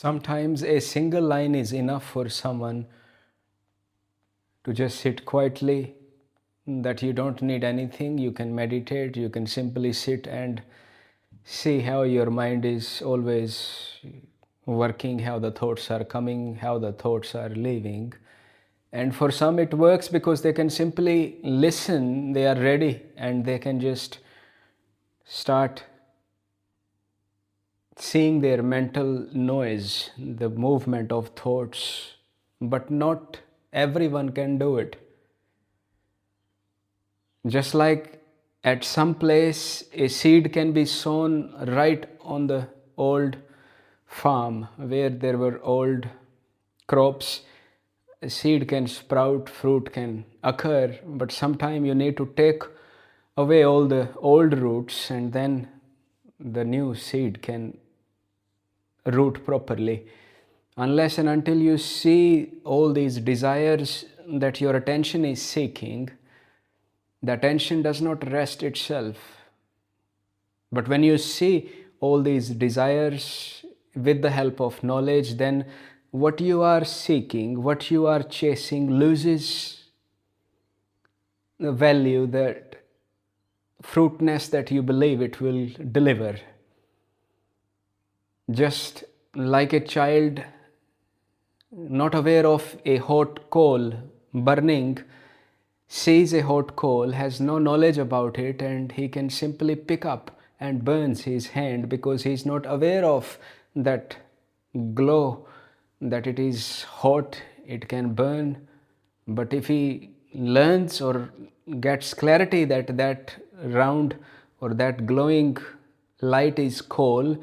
Sometimes a single line is enough for someone to just sit quietly, that you don't need anything. You can meditate, you can simply sit and see how your mind is always working, how the thoughts are coming, how the thoughts are leaving. And for some, it works because they can simply listen, they are ready, and they can just start seeing their mental noise, the movement of thoughts. But not everyone can do it. Just like at some place a seed can be sown right on the old farm where there were old crops, a seed can sprout, fruit can occur, but sometime you need to take away all the old roots and then the new seed can root properly. Unless and until you see all these desires that your attention is seeking, the attention does not rest itself. But when you see all these desires with the help of knowledge, then what you are seeking, what you are chasing loses the value, that fruitness that you believe it will deliver. Just like a child not aware of a hot coal burning sees a hot coal, has no knowledge about it, and he can simply pick up and burns his hand because he is not aware of that glow, that it is hot, it can burn. But if he learns or gets clarity that that round or that glowing light is coal,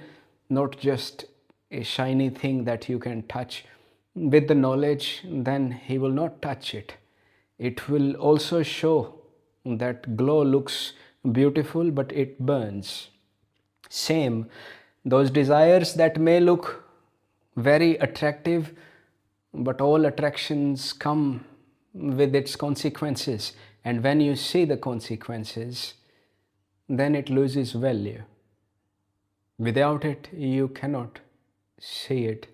not just a shiny thing that you can touch, with the knowledge, then he will not touch it. It will also show that glow looks beautiful, but it burns. Same, those desires that may look very attractive, but all attractions come with its consequences. And when you see the consequences, then it loses value. Without it, you cannot see it.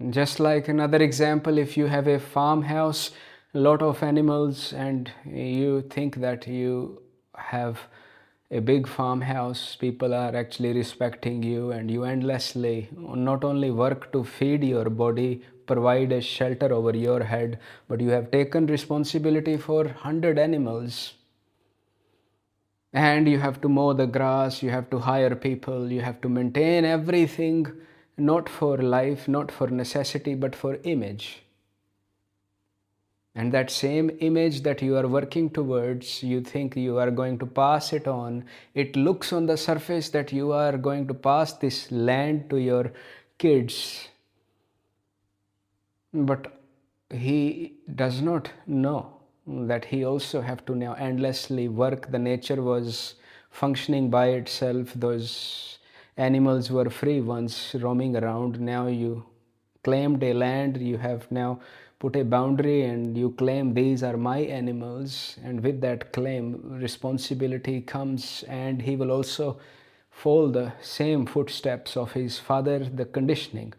Just like another example, if you have a farmhouse, a lot of animals, and you think that you have a big farmhouse, people are actually respecting you, and you endlessly not only work to feed your body, provide a shelter over your head, but you have taken responsibility for 100 animals. And you have to mow the grass, you have to hire people, you have to maintain everything, not for life, not for necessity, but for image. And that same image that you are working towards, you think you are going to pass it on. It looks on the surface that you are going to pass this land to your kids. But he does not know that he also have to now endlessly work. The nature was functioning by itself. Those animals were free once roaming around. Now you claimed a land, you have now put a boundary and you claim these are my animals, and with that claim responsibility comes, and he will also follow the same footsteps of his father, the conditioning.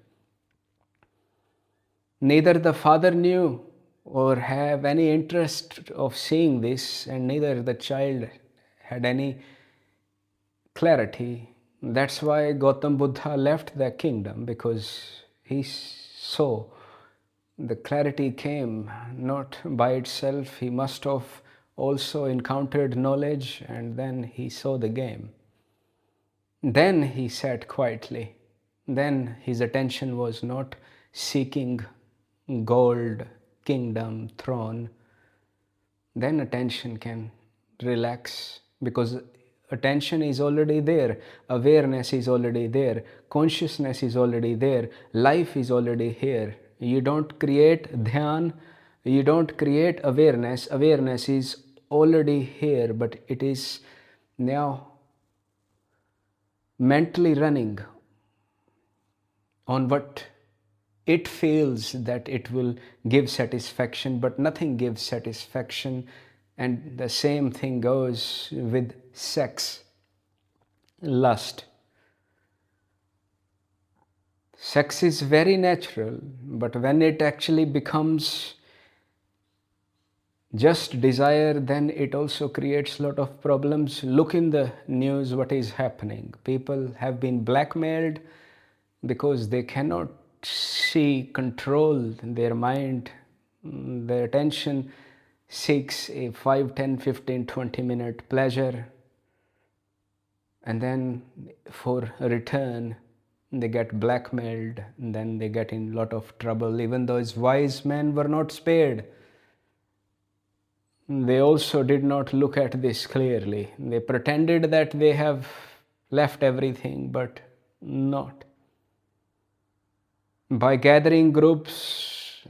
Neither the father knew or have any interest of seeing this, and neither the child had any clarity. That's why Gautam Buddha left the kingdom, because he saw the clarity came not by itself. He must have also encountered knowledge, and then he saw the game. Then he sat quietly. Then his attention was not seeking gold, kingdom, throne. Then attention can relax, because attention is already there, awareness is already there, consciousness is already there, life is already here. You don't create dhyan, you don't create awareness. Awareness is already here, but it is now mentally running on what it feels that it will give satisfaction, but nothing gives satisfaction. And the same thing goes with sex, lust. Sex is very natural, but when it actually becomes just desire, then it also creates a lot of problems. Look in the news what is happening. People have been blackmailed because they cannot see control their mind. Their attention seeks a 5, 10, 15, 20-minute pleasure, and then for a return they get blackmailed, and then they get in a lot of trouble. Even those wise men were not spared. They also did not look at this clearly. They pretended that they have left everything, but not. By gathering groups,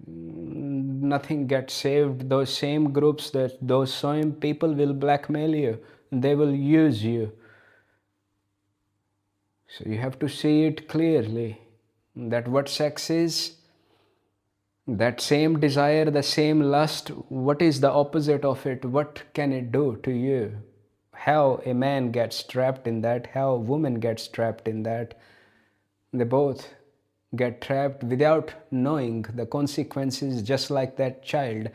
nothing gets saved. Those same groups, those same people will blackmail you. They will use you. So you have to see it clearly that what sex is, that same desire, the same lust, what is the opposite of it? What can it do to you? How a man gets trapped in that, how a woman gets trapped in that. They both get trapped without knowing the consequences, just like that child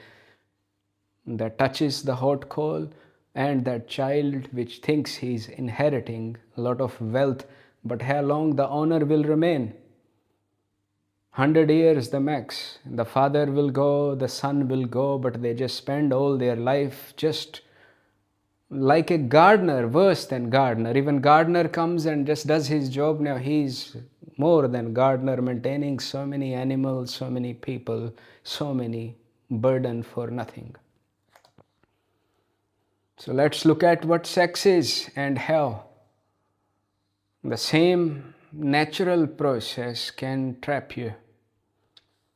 that touches the hot coal, and that child which thinks he's inheriting a lot of wealth, but how long the owner will remain? 100 years the max. The father will go, the son will go, but they just spend all their life just like a gardener, worse than gardener. Even gardener comes and just does his job. Now he's more than gardener, maintaining so many animals, so many people, so many burden for nothing. So let's look at what sex is and how the same natural process can trap you.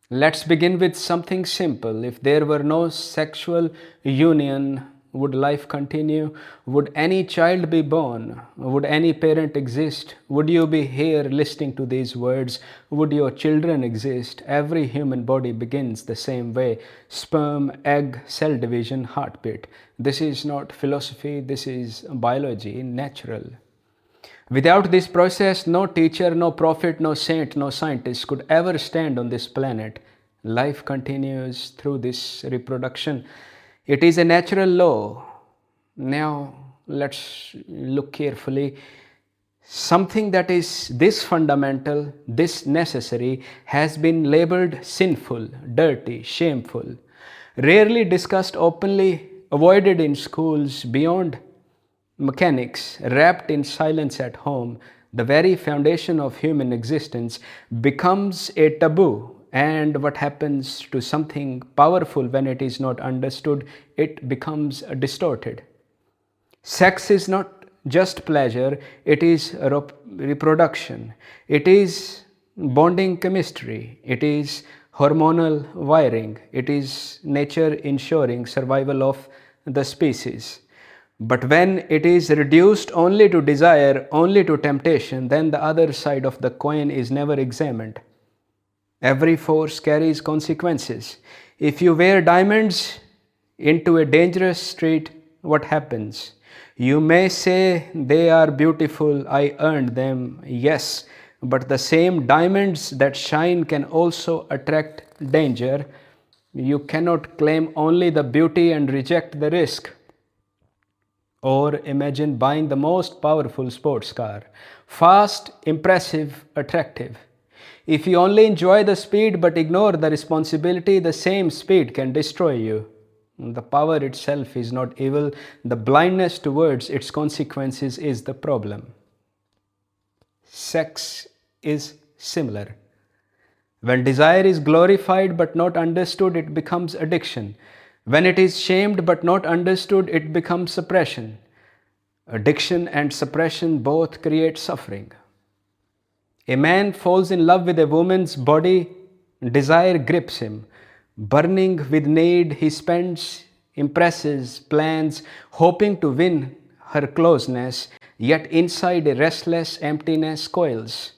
Let's begin with something simple. If there were no sexual union, would life continue? Would any child be born? Would any parent exist? Would you be here listening to these words? Would your children exist? Every human body begins the same way: sperm, egg, cell division, heartbeat. This is not philosophy, this is biology, natural. Without this process, no teacher, no prophet, no saint, no scientist could ever stand on this planet. Life continues through this reproduction. It is a natural law. Now, let's look carefully. Something that is this fundamental, this necessary, has been labeled sinful, dirty, shameful, rarely discussed openly, avoided in schools, beyond mechanics, wrapped in silence at home. The very foundation of human existence becomes a taboo. And what happens to something powerful when it is not understood? It becomes distorted. Sex is not just pleasure, it is reproduction, it is bonding chemistry, it is hormonal wiring, it is nature ensuring survival of the species. But when it is reduced only to desire, only to temptation, then the other side of the coin is never examined. Every force carries consequences. If you wear diamonds into a dangerous street, what happens? You may say they are beautiful, I earned them, yes, but the same diamonds that shine can also attract danger. You cannot claim only the beauty and reject the risk. Or imagine buying the most powerful sports car. Fast, impressive, attractive. If you only enjoy the speed but ignore the responsibility, the same speed can destroy you. The power itself is not evil. The blindness towards its consequences is the problem. Sex is similar. When desire is glorified but not understood, it becomes addiction. When it is shamed but not understood, it becomes suppression. Addiction and suppression both create suffering. A man falls in love with a woman's body, desire grips him. Burning with need, he spends, impresses, plans, hoping to win her closeness, yet inside a restless emptiness coils.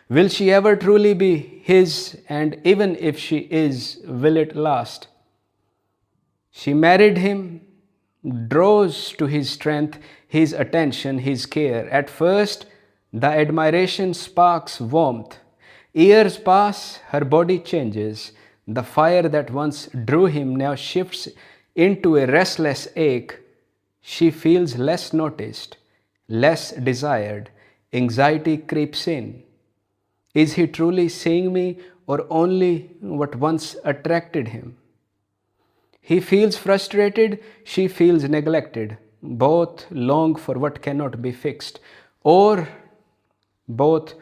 Will she ever truly be his? And even if she is, will it last? She married him, draws to his strength, his attention, his care. At first, the admiration sparks warmth. Years pass, her body changes. The fire that once drew him now shifts into a restless ache. She feels less noticed, less desired. Anxiety creeps in. Is he truly seeing me or only what once attracted him? He feels frustrated, she feels neglected. Both long for what cannot be fixed, or both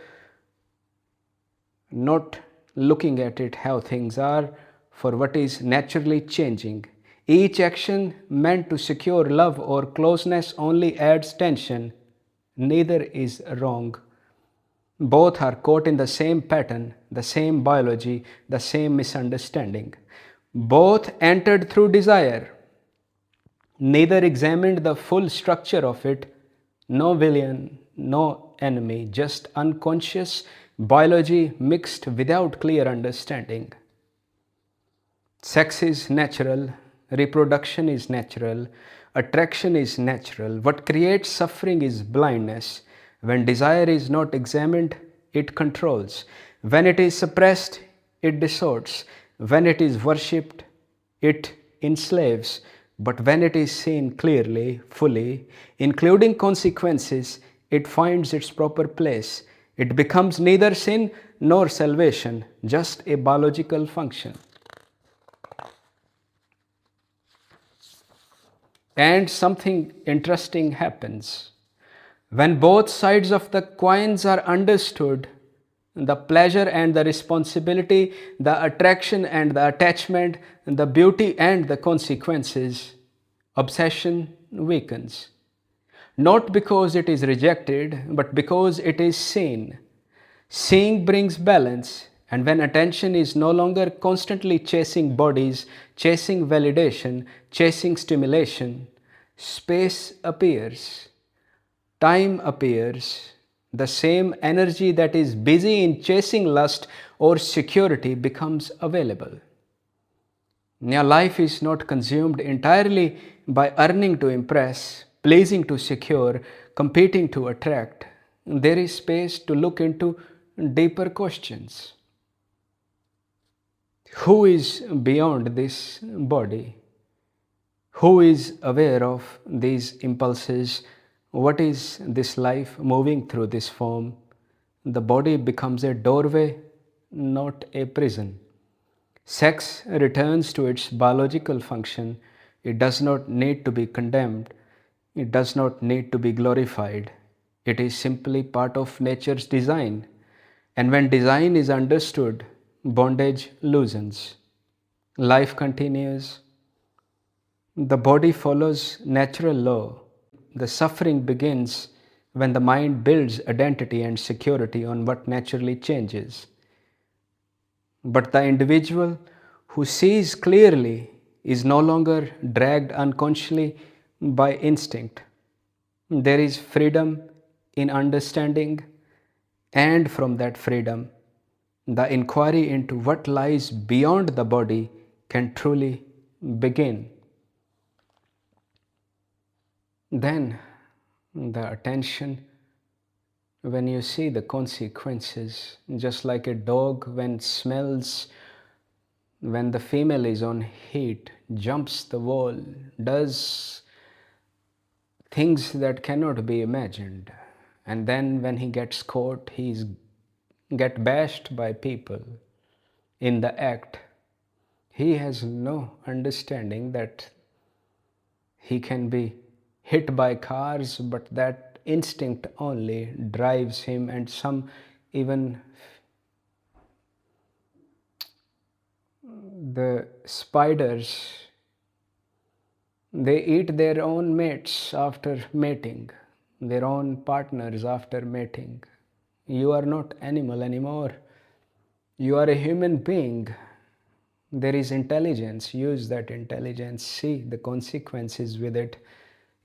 not looking at it how things are for what is naturally changing. Each action meant to secure love or closeness only adds tension. Neither is wrong. Both are caught in the same pattern, the same biology, the same misunderstanding. Both entered through desire. Neither examined the full structure of it. No villain, no enemy, just unconscious biology mixed without clear understanding. Sex is natural, reproduction is natural, attraction is natural. What creates suffering is blindness. When desire is not examined, it controls. When it is suppressed, it distorts. When it is worshipped, it enslaves. But when it is seen clearly, fully, including consequences, it finds its proper place. It becomes neither sin nor salvation, just a biological function. And something interesting happens. When both sides of the coins are understood, the pleasure and the responsibility, the attraction and the attachment, the beauty and the consequences, obsession weakens. Not because it is rejected, but because it is seen. Seeing brings balance, and when attention is no longer constantly chasing bodies, chasing validation, chasing stimulation, space appears, time appears. The same energy that is busy in chasing lust or security becomes available. Now, life is not consumed entirely by earning to impress, pleasing to secure, competing to attract. There is space to look into deeper questions. Who is beyond this body? Who is aware of these impulses? What is this life moving through this form? The body becomes a doorway, not a prison. Sex returns to its biological function. It does not need to be condemned. It does not need to be glorified. It is simply part of nature's design. And when design is understood, bondage loosens. Life continues. The body follows natural law. The suffering begins when the mind builds identity and security on what naturally changes. But the individual who sees clearly is no longer dragged unconsciously by instinct. There is freedom in understanding, and from that freedom, the inquiry into what lies beyond the body can truly begin. Then, the attention when you see the consequences, just like a dog when smells, when the female is on heat, jumps the wall, does things that cannot be imagined. And then when he gets caught, he's get bashed by people in the act. He has no understanding that he can be hit by cars, but that instinct only drives him, and some even the spiders, they eat their own mates after mating, their own partners after mating. You are not animal anymore. You are a human being. There is intelligence. Use that intelligence. See the consequences with it,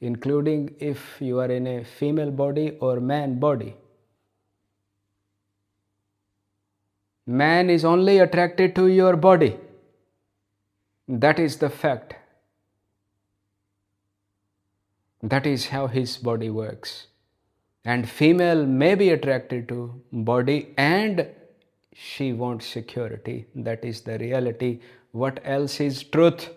including if you are in a female body or man body. Man is only attracted to your body. That is the fact. That is how his body works. And female may be attracted to body, and She wants security. That is the reality. What else is truth?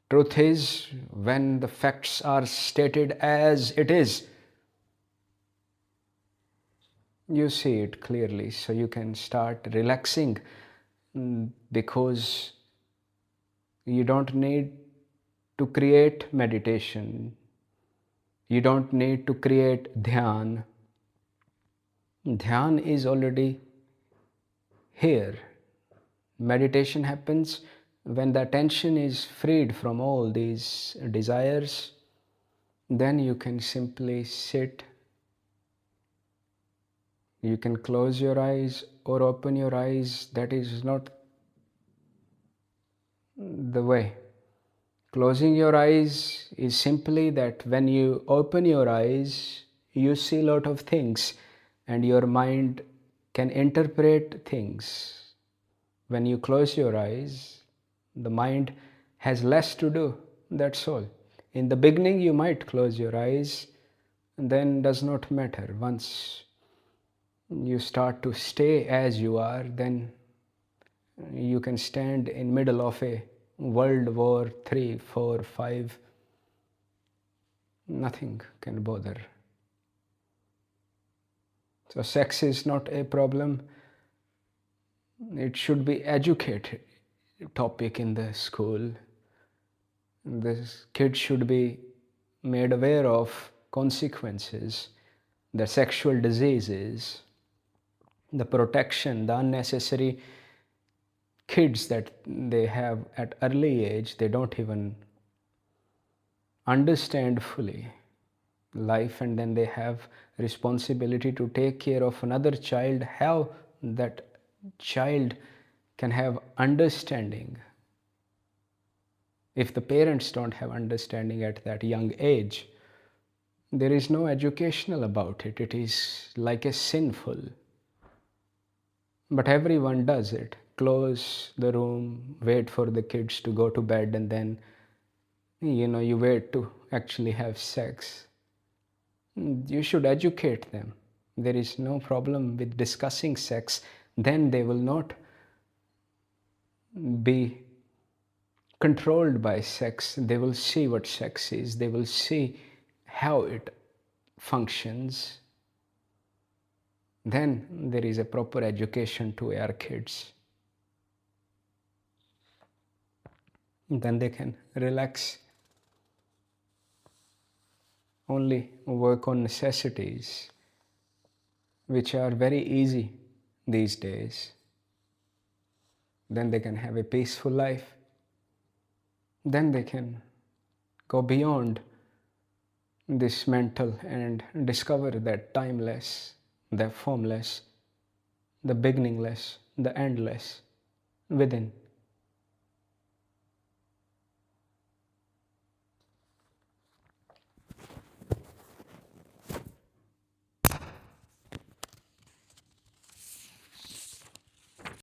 Truth is when the facts are stated as it is. You see it clearly, so you can start relaxing, because you don't need to create meditation. You don't need to create dhyan. Dhyan is already here. Meditation happens when the attention is freed from all these desires. Then you can simply sit. You can close your eyes or open your eyes. That is not the way. Closing your eyes is simply that when you open your eyes, you see a lot of things and your mind can interpret things. When you close your eyes, the mind has less to do. That's all. In the beginning, you might close your eyes, and then does not matter. Once you start to stay as you are, then you can stand in middle of a World War 3, 4, 5. Nothing can bother. So sex is not a problem. It should be educated topic in the school. This kid should be made aware of consequences, the sexual diseases, the protection, the unnecessary kids that they have at early age. They don't even understand fully life, and then they have responsibility to take care of another child. How that child can have understanding if the parents don't have understanding at that young age? There is no educational about it. It is like a sinful. But everyone does it. Close the room, wait for the kids to go to bed, and then you wait to actually have sex. You should educate them. There is no problem with discussing sex. Then they will not be controlled by sex. They will see what sex is. They will see how it functions. Then there is a proper education to our kids. Then they can relax. Only work on necessities, which are very easy these days. Then they can have a peaceful life. Then they can go beyond this mental and discover that timeless, the formless, the beginningless, the endless within.